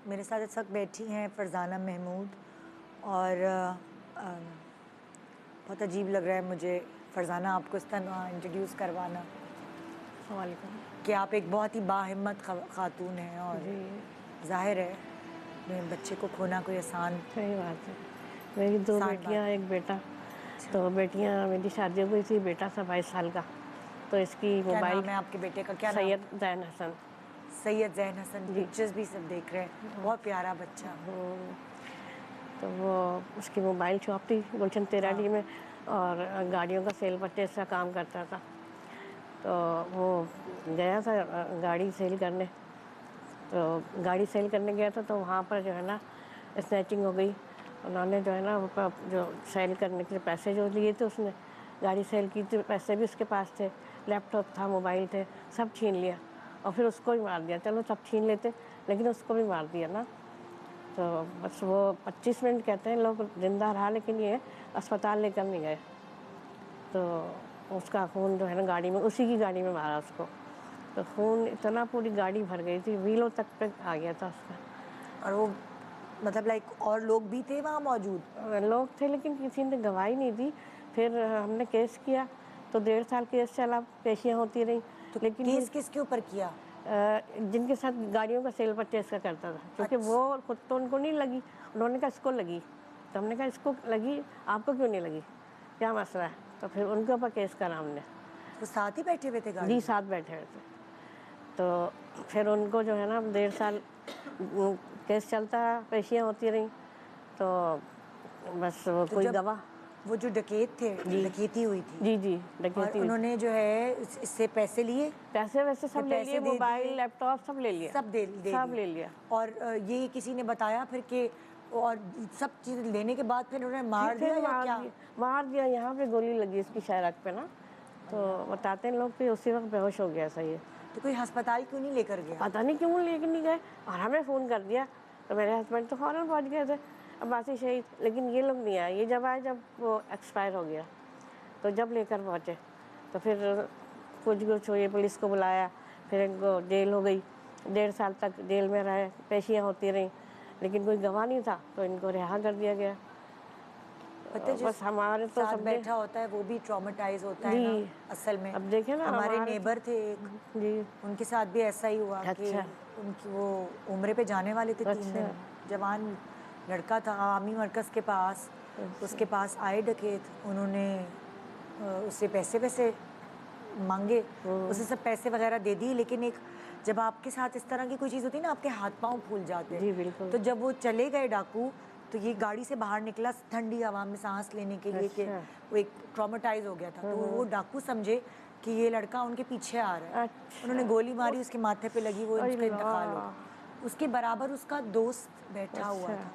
میرے ساتھ اس وقت بیٹھی ہیں فرزانہ محمود، اور بہت عجیب لگ رہا ہے مجھے فرزانہ آپ کو اس طرح انٹروڈیوس کروانا السلام علیکم کہ آپ ایک بہت ہی باہمت خاتون ہیں، اور جی ظاہر ہے اپنے بچے کو کھونا کوئی آسان صحیح بات ہے. میری 2 بیٹیاں ایک بیٹا. تو بیٹیاں میری شادی ہو گئی تھی، بیٹا تھا 22 سال کا. تو اس کی کیا موبائل نام ہے آپ کے بیٹے کا؟ کیا نام؟ سید زین حسن. سید زین حسن. جی پکچرز بھی سب دیکھ رہے ہیں، بہت پیارا بچہ. تو وہ اس کی موبائل شاپ تھی گلشن 13 ہاں ڈی میں، اور گاڑیوں کا سیل پرچیز کا کام کرتا تھا. تو وہ گیا تھا گاڑی سیل کرنے. تو گاڑی سیل کرنے گیا تھا تو وہاں پر جو ہے نا اسنیچنگ ہو گئی. انہوں نے جو ہے نا جو سیل کرنے کے پیسے جو لیے تھے، اس نے گاڑی سیل کی تھی، پیسے بھی اس کے پاس تھے، لیپ ٹاپ تھا، موبائل تھے، سب چھین لیا. اور پھر اس کو بھی مار دیا. چلو سب چھین لیتے لیکن اس کو بھی مار دیا نا. تو بس وہ 25 منٹ کہتے ہیں لوگ زندہ رہا، لیکن یہ اسپتال لے کر نہیں گئے. تو اس کا خون جو ہے نا گاڑی میں، اسی کی گاڑی میں مارا اس کو. تو خون اتنا پوری گاڑی بھر گئی تھی، ویلوں تک پہ آ گیا تھا اس کا. اور وہ مطلب لائک اور لوگ بھی تھے وہاں موجود؟ لوگ تھے لیکن کسی نے گواہی نہیں دی. پھر ہم نے کیس کیا تو 1.5 سال کیس چلا، پیشیاں ہوتی رہیں. تو لیکن کیس کس کے اوپر کیا؟ جن کے ساتھ گاڑیوں کا سیل پرچیز کا کرتا تھا، کیونکہ اچھا وہ خود تو ان کو نہیں لگی. انہوں نے کہا اس کو لگی. تو ہم نے کہا اس کو لگی، آپ کو کیوں نہیں لگی، کیا مسئلہ ہے؟ تو پھر ان کے اوپر کیس کرا ہم نے. وہ ساتھ ہی بیٹھے ہوئے تھے گاڑی جی میں؟ ساتھ بیٹھے ہوئے تھے. تو پھر ان کو جو ہے نا 1.5 سال کیس چلتا رہا، پیشیاں ہوتی رہیں. تو بس تو کوئی جب گواہ. وہ جو ڈکیت تھے، جی ڈکیتی ہوئی تھی، جی جی اور ڈکیتی ہوئی انہوں تھی. نے جو ہے اس سے پیسے لیے، پیسے ویسے پھر سب لے لیے، پیسے دے موبائل دیے، لیپ ٹاپ سب لے لیا. سب دے سب دیے. لے لیا. اور یہ کسی نے بتایا پھر کہ، اور سب چیز لینے کے بعد پھر انہوں نے مار پھر دیا یا مار کیا؟ دیا. مار دیا. یہاں پہ گولی لگی اس کی شہرک پہ نا. تو اللہ. بتاتے ہیں لوگ کہ اسی وقت بے ہوش ہو گیا صحیح ہے. تو کوئی ہسپتال کیوں نہیں لے کر گیا؟ پتہ نہیں کیوں لے کے نہیں گئے. اور ہمیں فون کر دیا تو میرے ہسبینڈ تو فوراً پہنچ گئے تھے عباسی شہید. لیکن یہ لوگ نہیں آئے. یہ جب آئے جب وہ ایکسپائر ہو گیا. تو جب لے کر پہنچے تو پھر پوچھ گچھ ہوئی، پولیس کو بلایا. پھر ان کو جیل ہو گئی. 1.5 سال تک جیل میں رہے، پیشیاں ہوتی رہیں. لیکن کوئی گواہ نہیں تھا تو ان کو رہا کر دیا گیا. پتہ جس بس ہمارے تو ساتھ سمجھے. بیٹھا ہوتا ہے وہ بھی ٹرامیٹائز ہوتا ہے نا جی اصل میں. اب دیکھیں نا ہمارے ہمارے تو. نیبر تھے ایک، جی ان کے ساتھ بھی ایسا ہی ہوا کہ اچھا ان کی وہ عمرے پہ جانے والے تھے 3 اچھا دن. جوان لڑکا تھا، عوامی مرکز کے پاس. اس اچھا کے پاس آئے ڈکیت، انہوں نے اس سے پیسے مانگے. اسے سب پیسے وغیرہ دے دی. لیکن ایک جب آپ کے ساتھ اس طرح کی کوئی چیز ہوتی ہے نا، آپ کے ہاتھ پاؤں پھول جاتے. جی بالکل. تو جب وہ چلے گئے ڈاکو، تو یہ گاڑی سے باہر نکلا ٹھنڈی ہوا میں سانس لینے کے لیے، کہ اچھا وہ ایک ٹرامیٹائز ہو گیا تھا. تو وہ ڈاکو سمجھے کہ یہ لڑکا ان کے پیچھے آ رہا ہے. انہوں نے اچھا. گولی ماری، اس کے ماتھے پہ لگی، وہ اس کا انتقال ہو اللہ. گیا. اس کے برابر اس کا دوست بیٹھا ہوا اچھا تھا.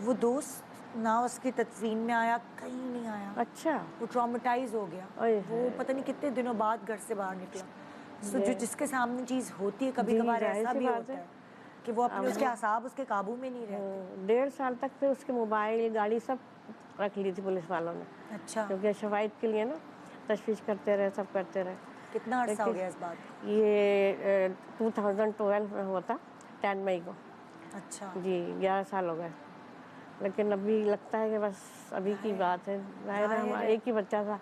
وہ دوست نہ اس کی تدفین میں آیا، کہیں نہیں آیا. اچھا. وہ ٹرامیٹائز ہو گیا. اوئے وہ پتہ نہیں ہے. کتنے دنوں بعد گھر سے باہر نکلا. سو جو یہ جس کے سامنے چیز ہوتی ہے، کبھی جی کبھار ظاہر ایسا سی بھی بات ہوتا ہے کہ وہ اپنے، اب اس کے اعصاب اس کے قابو میں نہیں رہتے. 1.5 سال تک پھر اس کے موبائل گاڑی سب رکھ لی تھی پولیس والوں نے. اچھا. کیونکہ شواہد کے لیے نا تشویش کرتے رہے، سب کرتے رہے. کتنا عرصہ ہو لیکن گیا اس بات کو؟ یہ 2012 میں ہوا تھا، 10 مئی کو. اچھا. جی 11 سال ہو گئے. لیکن ابھی لگتا ہے کہ بس ابھی کی بات ہے. ظاہر ہے ہمارا ایک ہی بچہ تھا.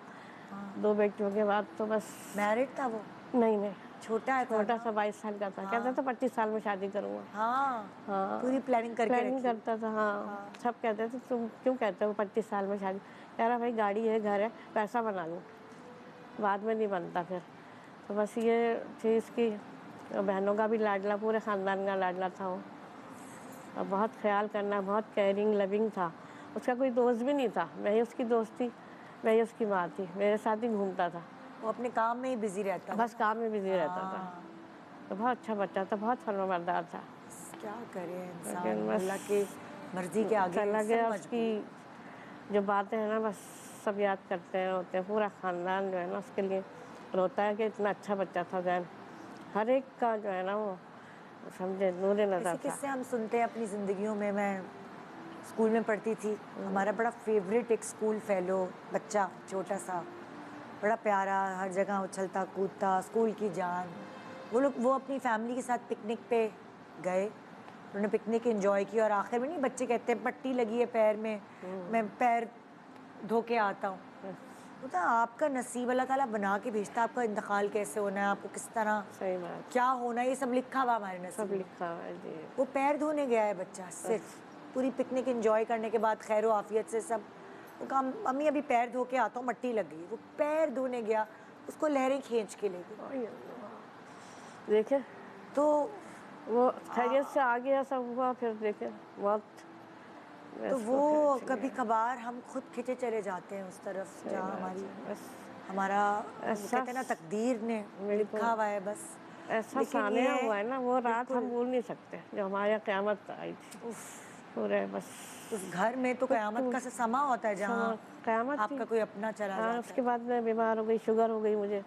ہاں. 2 بیٹیوں کے بعد تو بس. میرڈ تھا وہ؟ نہیں تھا چھوٹا نا. سا 22 سال کا تھا. کہتا ہاں تھا 25 سال میں شادی کروں گا. ہاں. ہاں پوری پلاننگ کر کے پلاننگ رکھی. کرتا تھا. ہاں سب کہتے تھے تم کیوں کہتے ہو 25 سال میں شادی. کہہ رہا بھائی گاڑی ہے، گھر ہے، پیسہ بنا لوں، بعد میں نہیں بنتا پھر. تو بس یہ چیز کی بہنوں کا بھی لاڈلا، پورے خاندان کا لاڈلا تھا وہ. اور بہت خیال کرنا، بہت کیئرنگ لونگ تھا. اس کا کوئی دوست بھی نہیں تھا. میں ہی اس کی دوست تھی، میں ہی اس کی ماں تھی. میرے ساتھ ہی گھومتا تھا. وہ اپنے کام میں ہی بزی رہتا تھا بس نا. کام میں بزی رہتا تھا. ہاں. تو بہت اچھا بچہ تھا، بہت فرمانبردار تھا. کیا کرے انسان، لیکن بس اللہ کی مرضی کے آگے چلا سب گیا. اس کی مجبور. جو باتیں ہیں نا بس سب یاد کرتے ہیں، روتے ہیں. پورا خاندان جو ہے نا اس کے لیے روتا ہے کہ اتنا اچھا بچہ تھا زین. ہر ایک کا جو ہے نا وہ سمجھے نور نظر ایسے تھا. قصے ہم سنتے ہیں اپنی زندگیوں میں. میں اسکول میں پڑھتی تھی، ہمارا بڑا فیوریٹ ایک اسکول فیلو بچہ، چھوٹا سا، بڑا پیارا، ہر جگہ اچھلتا کودتا، اسکول کی جان. وہ اپنی فیملی کے ساتھ پکنک پہ گئے. انہوں نے پکنک انجوائے کی اور آخر میں نہیں بچے کہتے ہیں پٹی لگی ہے پیر میں پیر دھو کے آتا ہوں. ہوتا آپ کا نصیب اللہ تعالیٰ بنا کے بھیجتا ہے، آپ کا انتقال کیسے ہونا ہے، آپ کو کس طرح صحیح بات، کیا ہونا ہے، یہ سب لکھا ہوا ہمارے نصیب سب میں. لکھا ہوا ہے جی. وہ پیر دھونے گیا ہے بچہ صرف، پوری پکنک انجوائے کرنے کے بعد خیر و عافیت سے سب. وہ کہا امی ابھی پیر دھو کے آتا ہوں، مٹی لگ گئی. وہ پیر دھونے گیا، اس کو لہریں کھینچ کے لے گئی. دیکھیں تو وہ خیریت سے آ گیا سب ہوا، پھر دیکھیں بہت. تو وہ کبھی کبھار ہم خود کھنچے چلے جاتے ہیں اس طرف جہاں ہماری ہمارا وہ کہتے ہیں نا تقدیر نے بالکل لکھا ہوا ہے بس. ایسا لیکن سانحہ یہ ہوا ہے نا، وہ رات بالکل ہم بھول نہیں سکتے جو ہمارے یہاں قیامت آئی تھی. پورے بس اس گھر میں تو قیامت کا سما ہوتا ہے جہاں قیامت آپ تھی. کا کوئی اپنا چلا ہاں، اس جاتا کے ہے. بعد میں بیمار ہو گئی، شوگر ہو گئی مجھے.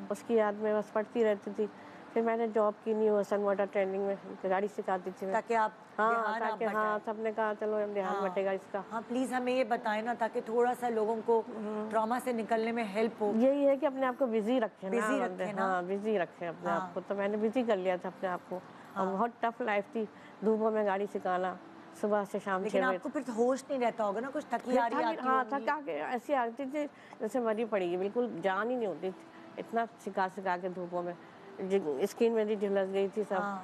اس کی یاد میں بس پڑھتی رہتی تھی. پھر میں نے جاب کی نیو سن واٹر ٹریننگ میں، گاڑی سکھاتی تھی میں. تاکہ آپ ہاں دھیان آپ تاکہ ہاں بٹائیں. سب نے کہا چلو دھیان ہاں بٹے گا اس کا. ہاں پلیز ہمیں یہ بتائیں نا تاکہ تھوڑا سا لوگوں کو ٹراما سے نکلنے میں ہیلپ ہو. یہی ہے کہ اپنے آپ کو بزی رکھیں نا بزی بندے، رکھے نا. ہاں بزی رکھیں اپنے ہاں آپ کو. تو میں نے بزی کر لیا تھا اپنے آپ کو. اور ہاں بہت ٹف لائف تھی، دھوپوں میں گاڑی سکھانا صبح سے شام 6 لیکن بجے. آپ کو پھر ہوش نہیں رہتا ہوگا نا، کچھ تھکی پھر آ رہی آتی ہاں ہوں گی. تھکا کے ایسی آتی تھی جیسے مری پڑی گی، بالکل جان ہی نہیں ہوتی تھی. اتنا سکھا کے دھوپوں میں اسکن میری جھلس گئی تھی سب. ہاں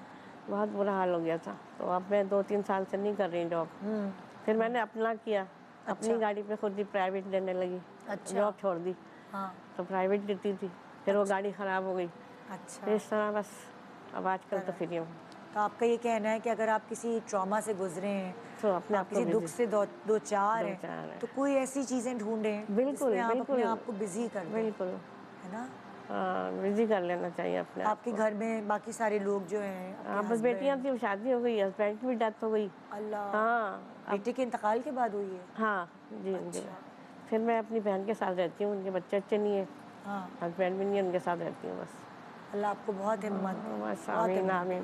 بہت برا حال ہو گیا تھا. تو اب میں 2-3 سال سے نہیں کر رہی جاب. پھر میں نے اپنا کیا، اچھا اپنی گاڑی پہ خود ہی پرائیویٹ دینے لگی. اچھا. جاب چھوڑ دی ہاں تو پرائیویٹ دیتی تھی. پھر وہ اچھا گاڑی خراب ہو گئی. پھر اچھا. اس طرح بس اب آج کل تو فری ہوں. تو آپ کا یہ کہنا ہے کہ اگر آپ کسی ٹراما سے گزرے ہیں، تو اپنے آپ آپ کو کسی بزی دکھ سے دو چار دو ہیں، چار ہے. تو کوئی ایسی چیزیں ڈھونڈیں جس بالکل میں آپ اپنے بالکل آپ کو بزی کر دیں، بالکل ہے نا. ہاں بزی کر لینا چاہیے اپنے آپ کے کو. گھر میں باقی سارے لوگ جو ہیں، آپ کے ہاں بس بیٹیاں ہسبینڈ. تھیں، شادی ہو گئی، ہسبینڈ کی بھی ڈیتھ ہو گئی. اللہ. ہاں اب بیٹے کے انتقال کے بعد ہوئی ہے. ہاں جی جی. اچھا. پھر میں اپنی بہن کے ساتھ رہتی ہوں، ان کے بچے اچھے نہیں ہیں. ہاں ہسبینڈ بھی نہیں ہے، ان کے ساتھ رہتی ہوں بس. اللہ آپ کو بہت ہمت دے، بس بہت آمین ہمت دے. آمین.